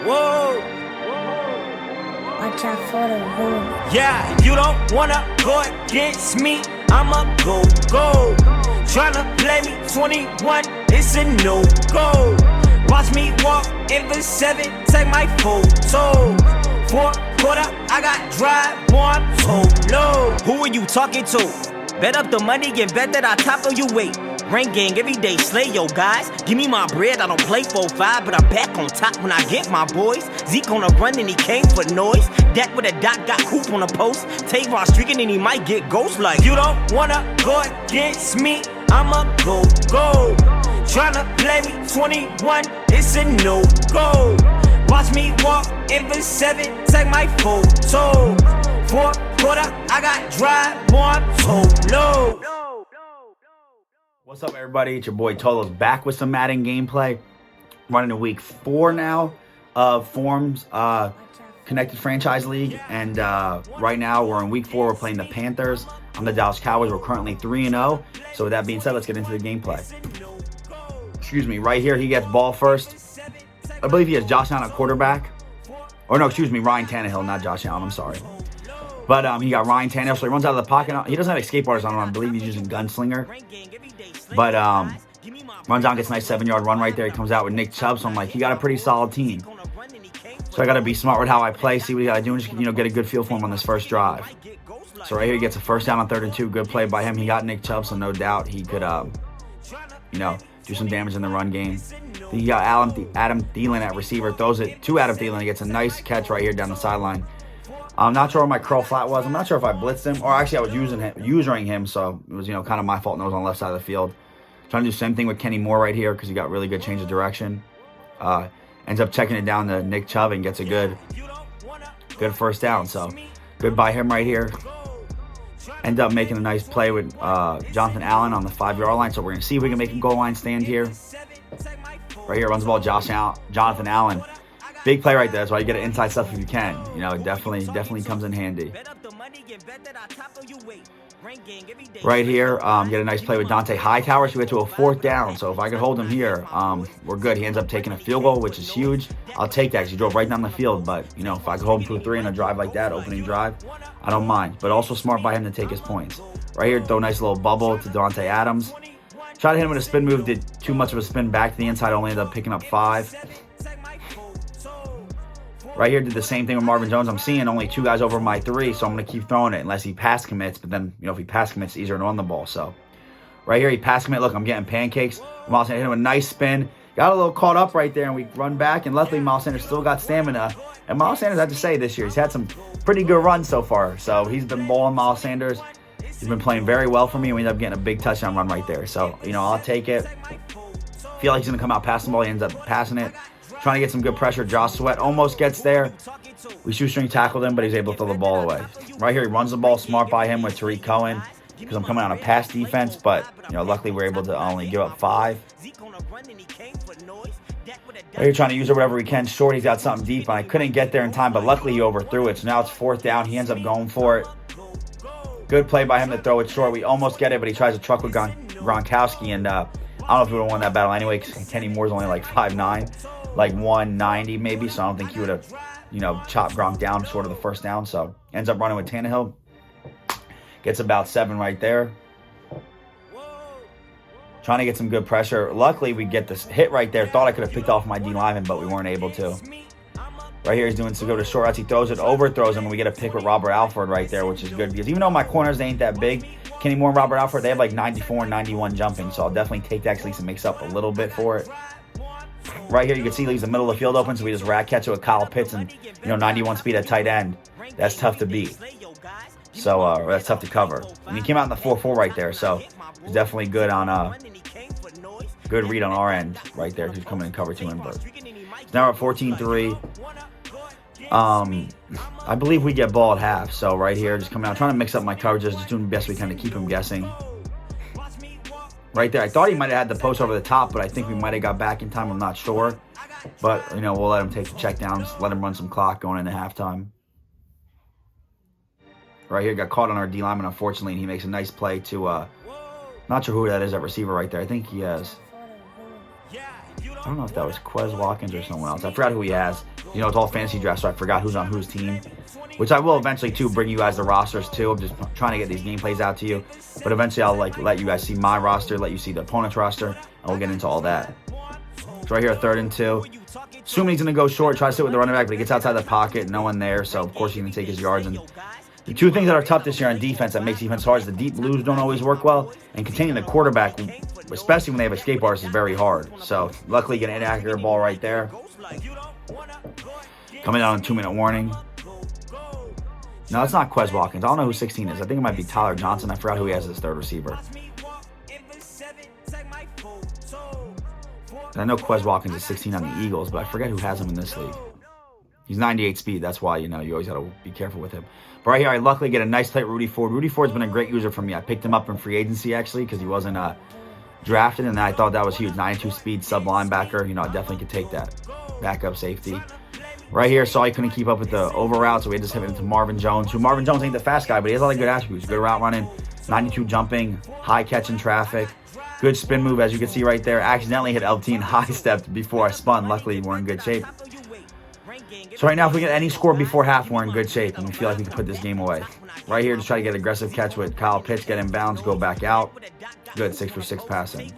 Whoa. Watch out for the room. Yeah, you don't wanna go against me. I'ma go. Tryna play me 21, it's a no-go. Watch me walk in the 7, take my photo. 4 quarter, I got drive, boy, I'm solo. Who are you talking to? Bet up the money and bet that I topple you, wait. Rank gang every day, slay yo guys. Give me my bread, I don't play 4-5, but I'm back on top when I get my boys. Zeke on a run and he came for noise. Dak with a dot, got hoop on the post. Tavon streaking and he might get ghost like. You don't wanna go against me, I'ma go. Tryna play me 21, it's a no-go. Watch me walk in the 7, take my photo. 4 quarter, I got drive, boy, I'm solo. What's up, everybody? It's your boy Tolos back with some Madden gameplay. Running in week 4 now of Forms Connected Franchise League, and right now we're in week 4. We're playing the Panthers. I'm the Dallas Cowboys. We're currently 3-0. So with that being said, let's get into the gameplay. Excuse me. Right here, he gets ball first. I believe he has Josh Allen at quarterback. Or no, excuse me, Ryan Tannehill, not Josh Allen. I'm sorry. But he got Ryan Tannehill, so he runs out of the pocket. He doesn't have skateboarders on him. I believe he's using Gunslinger. But runs out, gets a nice 7-yard run right there. He comes out with Nick Chubb, so I'm like, he got a pretty solid team. So I got to be smart with how I play, see what he got to do, and just get a good feel for him on this first drive. So right here, he gets a first down on 3rd and 2. Good play by him. He got Nick Chubb, so no doubt he could, do some damage in the run game. Then he got Adam Thielen at receiver, throws it to Adam Thielen. He gets a nice catch right here down the sideline. I'm not sure where my curl flat was. I'm not sure if I blitzed him, or actually I was using him, so it was kind of my fault. And I was on the left side of the field. Trying to do the same thing with Kenny Moore right here because he got really good change of direction. Ends up checking it down to Nick Chubb and gets a good first down. So good by him right here. End up making a nice play with Jonathan Allen on the 5-yard line. So we're gonna see if we can make a goal line stand here. Right here, runs the ball, Jonathan Allen. Big play right there. That's why you get an inside stuff if you can. It definitely comes in handy. Right here, get a nice play with Dante Hightower. So we get to a 4th down. So if I could hold him here, we're good. He ends up taking a field goal, which is huge. I'll take that because he drove right down the field. But, if I could hold him to a 3 in a drive like that, opening drive, I don't mind. But also smart by him to take his points. Right here, throw a nice little bubble to Devontae Adams. Try to hit him with a spin move. Did too much of a spin back to the inside. Only ended up picking up 5. Right here, did the same thing with Marvin Jones. I'm seeing only 2 guys over my 3, so I'm going to keep throwing it unless he pass commits. But then, if he pass commits, it's easier to run the ball. So, right here, he pass commit. Look, I'm getting pancakes. Miles Sanders hit him with a nice spin. Got a little caught up right there, and we run back. And luckily, Miles Sanders still got stamina. And Miles Sanders, I have to say, this year, he's had some pretty good runs so far. So, he's been balling, Miles Sanders. He's been playing very well for me, and we end up getting a big touchdown run right there. So, I'll take it. Feel like he's going to come out passing the ball. He ends up passing it. Trying to get some good pressure. Josh Sweat almost gets there. We shoestring tackled him, but he's able to throw the ball away. Right here, he runs the ball. Smart by him with Tariq Cohen because I'm coming on a pass defense, but, luckily we're able to only give up 5. Right here, trying to use it whatever we can. Short, he's got something deep, and I couldn't get there in time, but luckily he overthrew it. So now it's 4th down. He ends up going for it. Good play by him to throw it short. We almost get it, but he tries to truck with Gronkowski, and I don't know if we would have won that battle anyway because Kenny Moore's only like 5'9". Like 190 maybe, so I don't think he would have, chopped Gronk down short of the first down. So ends up running with Tannehill. Gets about 7 right there. Trying to get some good pressure. Luckily, we get this hit right there. Thought I could have picked off my D lineman, but we weren't able to. Right here, he's doing to go to short routes. He throws it, overthrows him, and we get a pick with Robert Alford right there, which is good because even though my corners ain't that big, Kenny Moore and Robert Alford, they have like 94 and 91 jumping, so I'll definitely take that because at least it makes up a little bit for it. Right here, you can see he leaves the middle of the field open, so we just rat catch it with Kyle Pitts and, 91 speed at tight end. That's tough to beat. So, that's tough to cover. And he came out in the 4-4 right there, so it's definitely good on, good read on our end right there. He's coming in cover 2 inverse. Now we're at 14-3. I believe we get ball at half, so right here, just coming out, trying to mix up my coverages, just doing the best we can to keep him guessing. Right there, I thought he might have had the post over the top, but I think we might have got back in time. I'm not sure. But, we'll let him take the check downs, let him run some clock going into halftime. Right here, got caught on our D lineman, unfortunately, and he makes a nice play to, not sure who that is, that receiver right there. I think he has. I don't know if that was Quez Watkins or someone else. I forgot who he has. You know, it's all fantasy draft, so I forgot who's on whose team. Which I will eventually, too, bring you guys the rosters, too. I'm just trying to get these gameplays out to you. But eventually, I'll let you guys see my roster, let you see the opponent's roster, and we'll get into all that. So right here, 3rd and 2. Assuming he's going to go short, try to sit with the running back, but he gets outside the pocket, no one there. So, of course, he's going to take his yards. And the two things that are tough this year on defense that makes defense hard is the deep blues don't always work well, and containing the quarterback, especially when they have escape artists, is very hard. So, luckily, get an inaccurate ball right there. Coming out on a 2-minute warning. No, it's not Quez Watkins. I don't know who 16 is. I think it might be Tyler Johnson. I forgot who he has as 3rd receiver. I know Quez Watkins is 16 on the Eagles, but I forget who has him in this league. He's 98 speed. That's why, you know, you always got to be careful with him. But right here, I luckily get a nice play with Rudy Ford. Rudy Ford's been a great user for me. I picked him up in free agency, actually, because he wasn't drafted, and I thought that was huge. 92 speed, sub linebacker. You know, I definitely could take that. Backup safety. Right here, saw he couldn't keep up with the over route, so we had to hit it into Marvin Jones, who Marvin Jones ain't the fast guy, but he has a lot of good attributes. Good route running, 92 jumping, high catch in traffic, good spin move, as you can see right there. Accidentally hit LT and high stepped before I spun. Luckily, we're in good shape. So right now, if we get any score before half, we're in good shape, and we feel like we can put this game away. Right here, just try to get aggressive catch with Kyle Pitts, get in bounds, go back out. Good, 6 for 6 passing.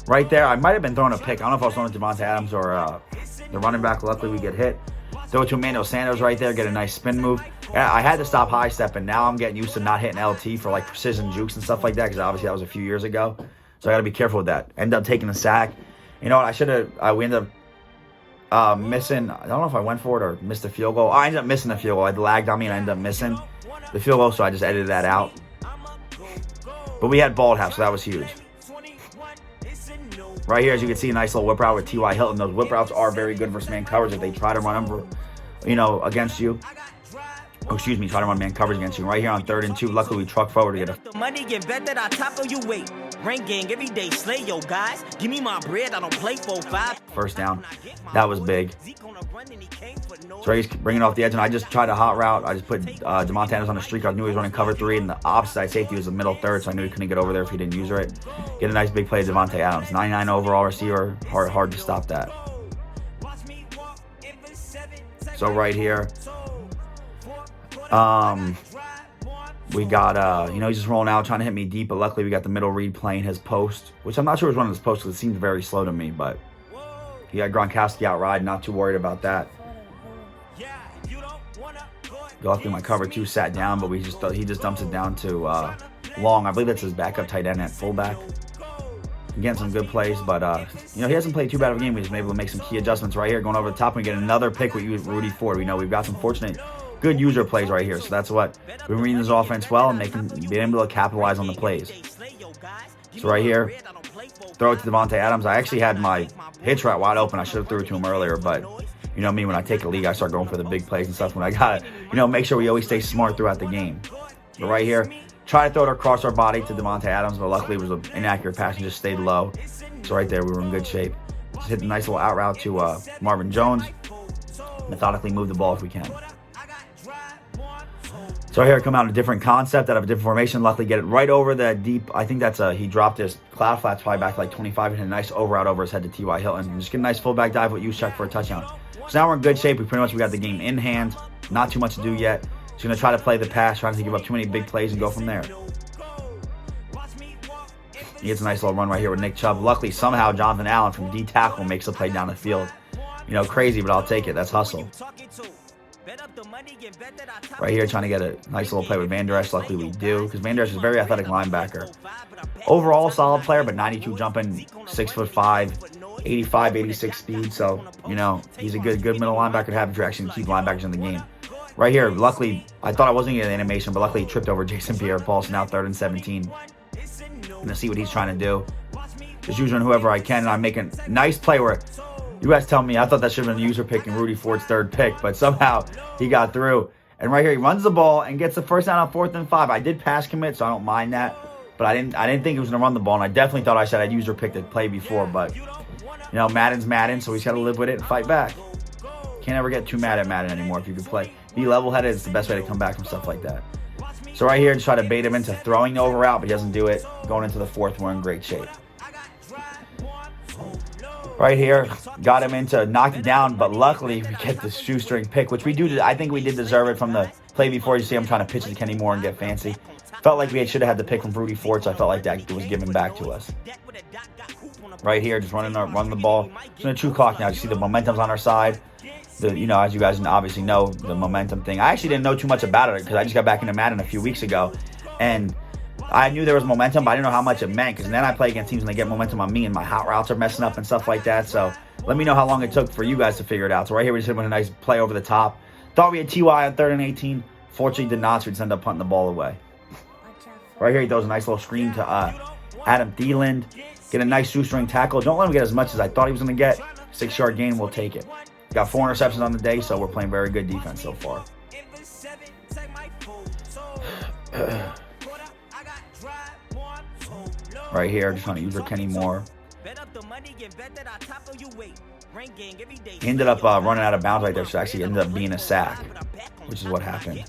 Right there, I might have been throwing a pick. I don't know if I was throwing it to Devontae Adams or the running back. Luckily, we get hit. Throw it to Emmanuel Sanders right there, get a nice spin move. Yeah, I had to stop high step, and now I'm getting used to not hitting LT for like precision jukes and stuff like that, because obviously that was a few years ago. So I got to be careful with that. End up taking a sack. You know what? I should have. We ended up missing. I don't know if I went for it or missed a field goal. I ended up missing the field goal. It lagged on me, and I ended up missing the field goal, so I just edited that out. But we had ball half, so that was huge. Right here, as you can see, a nice little whip route with T.Y. Hilton. Those whip routes are very good versus man coverage if they try to run them, you know, against you. Oh, excuse me, try to run man coverage against you. Right here on 3rd and 2, luckily we truck forward to get a... Money get better, I top of you weight. Rank gang every day, slay yo guys. Give me my bread, I don't play 4-5. First down. That was big. So he's bringing it off the edge, and I just tried a hot route. I just put Devontae Adams on the streak. I knew he was running cover 3, and the opposite side safety was the middle third, so I knew he couldn't get over there if he didn't use it. Get a nice big play to Devontae Adams. 99 overall receiver. Hard to stop that. So right here, we got, you know, he's just rolling out, trying to hit me deep, but luckily we got the middle read playing his post, which I'm not sure was running his post because it seemed very slow to me, but he had Gronkowski out ride, not too worried about that. Luckily my cover 2 sat down, but he just dumps it down to Long. I believe that's his backup tight end at fullback. Again, some good plays, but you know, he hasn't played too bad of a game. We've been able to make some key adjustments right here, going over the top, and we get another pick with Rudy Ford. We know we've got some fortunate good user plays right here, so that's what we've been reading this offense well, and being able to capitalize on the plays. So right here, throw it to Devontae Adams. I actually had my hitch route wide open. I should have threw it to him earlier, but you know me, when I take a league, I start going for the big plays and stuff. When I got, you know, make sure we always stay smart throughout the game. But right here, try to throw it across our body to Devontae Adams, but luckily it was an inaccurate pass and just stayed low. So right there, we were in good shape. Just hit a nice little out route to Marvin Jones. Methodically move the ball if we can. So here I come out a different concept out of a different formation. Luckily get it right over the deep. I think that's he dropped his cloud flats probably back like 25 and hit a nice over out over his head to T.Y. Hilton. And just get a nice fullback dive with Juszczyk for a touchdown. So now we're in good shape. We got the game in hand. Not too much to do yet. Just going to try to play the pass, trying to give up too many big plays and go from there. He gets a nice little run right here with Nick Chubb. Luckily, somehow Jonathan Allen from D tackle makes a play down the field. You know, crazy, but I'll take it. That's hustle. Right here, trying to get a nice little play with Van Der Esch. Luckily, we do, because Van Der Esch is a very athletic linebacker. Overall, solid player, but 92 jumping, 6'5", 85, 86 speed. So, you know, he's a good middle linebacker to have if you're actually keep linebackers in the game. Right here, luckily, I thought I wasn't going to get an animation, but luckily he tripped over Jason Pierre-Paul, so now 3rd and 17. I'm going to see what he's trying to do. Just using whoever I can, and I'm making a nice play where you guys tell me, I thought that should have been a user pick and Rudy Ford's 3rd pick, but somehow he got through. And right here, he runs the ball and gets the first down on 4th and 5. I did pass commit, so I don't mind that, but I didn't think he was going to run the ball, and I definitely thought I said I'd user pick the play before, but, you know, Madden's Madden, so he's got to live with it and fight back. Can't ever get too mad at Madden anymore if you can play. Be level-headed, it's the best way to come back from stuff like that. So right here, just try to bait him into throwing the over route, but he doesn't do it. Going into the fourth, we're in great shape. Right here, got him into knocking down, but luckily we get the shoestring pick, which we do. I think we did deserve it from the play before. You see him trying to pitch it to Kenny Moore and get fancy. Felt like we should have had the pick from Rudy Ford, so I felt like that was given back to us. Right here, just running the ball. It's in a true clock now. You see the momentum's on our side. As you guys obviously know, the momentum thing. I actually didn't know too much about it because I just got back into Madden a few weeks ago, and I knew there was momentum, but I didn't know how much it meant, because then I play against teams and they get momentum on me and my hot routes are messing up and stuff like that. So let me know how long it took for you guys to figure it out. So right here, we just hit with a nice play over the top. Thought we had TY on 3rd and 18. Fortunately, did not, so we just ended up punting the ball away. Right here, he throws a nice little screen to Adam Thielen. Get a nice shoestring tackle. Don't let him get as much as I thought he was going to get. 6-yard gain, we'll take it. Got 4 interceptions on the day, so we're playing very good defense so far. Right here, just trying to use for Kenny Moore. He ended up running out of bounds right there, so actually ended up being a sack, which is what happened.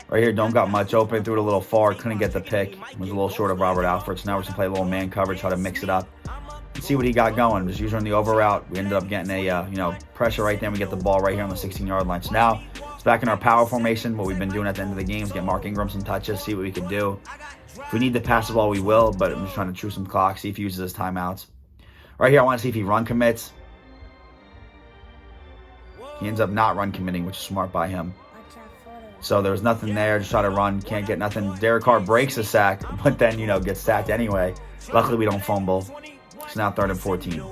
Right here, don't got much open, threw it a little far, couldn't get the pick. Was a little short of Robert Alford, so now we're just going to play a little man coverage, try to mix it up. And see what he got going. Just using the over route. We ended up getting a pressure right there. We get the ball right here on the 16-yard line. So now it's back in our power formation. What we've been doing at the end of the games, get Mark Ingram some touches, see what we can do. If we need to pass the ball, we will, but I'm just trying to chew some clock, see if he uses his timeouts. Right here, I want to see if he run commits. He ends up not run committing, which is smart by him. So there was nothing there. Just try to run. Can't get nothing. Derek Carr breaks a sack, but then, gets sacked anyway. Luckily, we don't fumble. It's now 3rd and 14.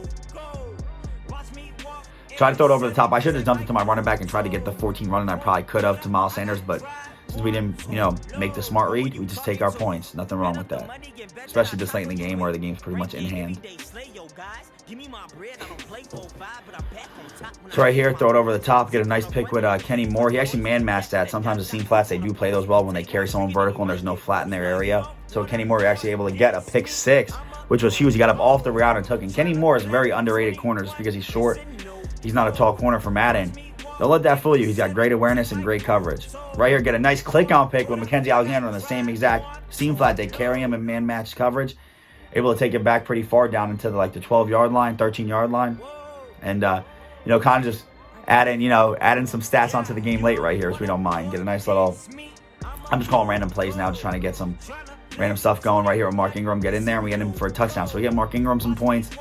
Try to throw it over the top. I should have jumped into my running back and tried to get the 14 running. I probably could have to Miles Sanders, but since we didn't, make the smart read, we just take our points. Nothing wrong with that. Especially this late in the game where the game's pretty much in hand. So right here, throw it over the top, get a nice pick with Kenny Moore. He actually man-matched that. Sometimes the seam flats, they do play those well when they carry someone vertical and there's no flat in their area. So Kenny Moore actually able to get a pick 6, which was huge. He got up off the route and took it. And Kenny Moore is a very underrated corner just because he's short. He's not a tall corner for Madden. Don't let that fool you. He's got great awareness and great coverage. Right here, get a nice click-on pick with Mackenzie Alexander on the same exact seam flat. They carry him in man-matched coverage. Able to take it back pretty far down into the 12-yard line, 13-yard line. And, kind of just add in some stats onto the game late right here, so we don't mind. Get a nice little, I'm just calling random plays now, just trying to get some random stuff going right here with Mark Ingram. Get in there, and we get him for a touchdown. So we get Mark Ingram some points,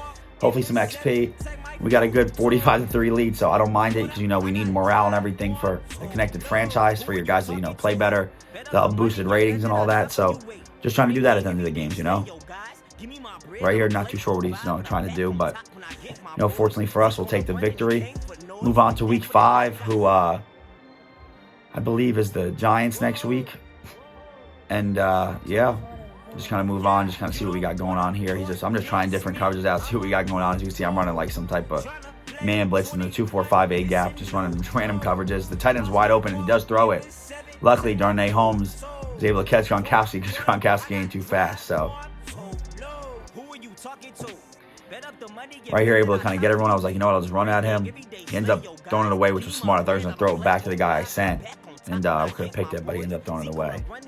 hopefully some XP. We got a good 45-3 lead, so I don't mind it because, we need morale and everything for the connected franchise, for your guys to, play better, the boosted ratings and all that. So just trying to do that at the end of the games, Right here, not too sure what he's trying to do, but fortunately for us, we'll take the victory. Move on to week 5, who I believe is the Giants next week. And just kind of move on, just kind of see what we got going on here. I'm just trying different coverages out, see what we got going on. As you can see, I'm running some type of man blitz in the 2-4-5 A gap, just running random coverages. The tight end's wide open, and he does throw it. Luckily, Darnay Holmes is able to catch Gronkowski because Gronkowski getting too fast. So right here, able to kind of get everyone. I was like, I'll just run at him. He ends up throwing it away, which was smart. I thought he was going to throw it back to the guy I sent. And I could have picked it, but he ended up throwing it away. Right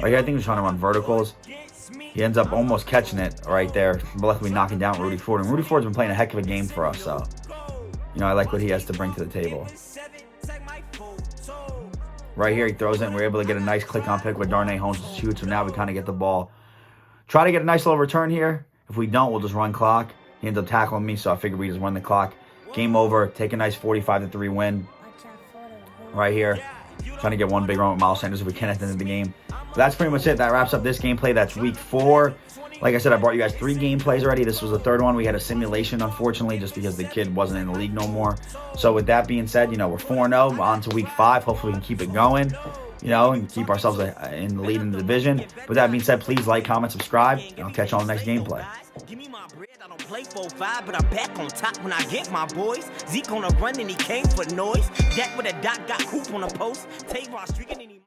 here, I think he's trying to run verticals. He ends up almost catching it right there. But luckily knocking down Rudy Ford. And Rudy Ford's been playing a heck of a game for us. So, I like what he has to bring to the table. Right here, he throws it, and we're able to get a nice click-on pick with Darnay Holmes to shoot. So now we kind of get the ball. Try to get a nice little return here. If we don't, we'll just run clock. He ends up tackling me, so I figured we just run the clock. Game over. Take a nice 45-3 win. Right here. Trying to get one big run with Miles Sanders if we can at the end of the game. But that's pretty much it. That wraps up this gameplay. That's week 4. Like I said, I brought you guys 3 gameplays already. This was the 3rd one. We had a simulation, unfortunately, just because the kid wasn't in the league no more. So with that being said, we're 4-0 on to week 5. Hopefully we can keep it going, and keep ourselves in the lead in the division. With that being said, please like, comment, subscribe, and I'll catch you on the next gameplay. Give me my bread, I don't play 4-5, but I'm back on top when I get my boys. Zeke on a run and he came for noise. Dak with a dot got hoop on the post. Tavon streaking and he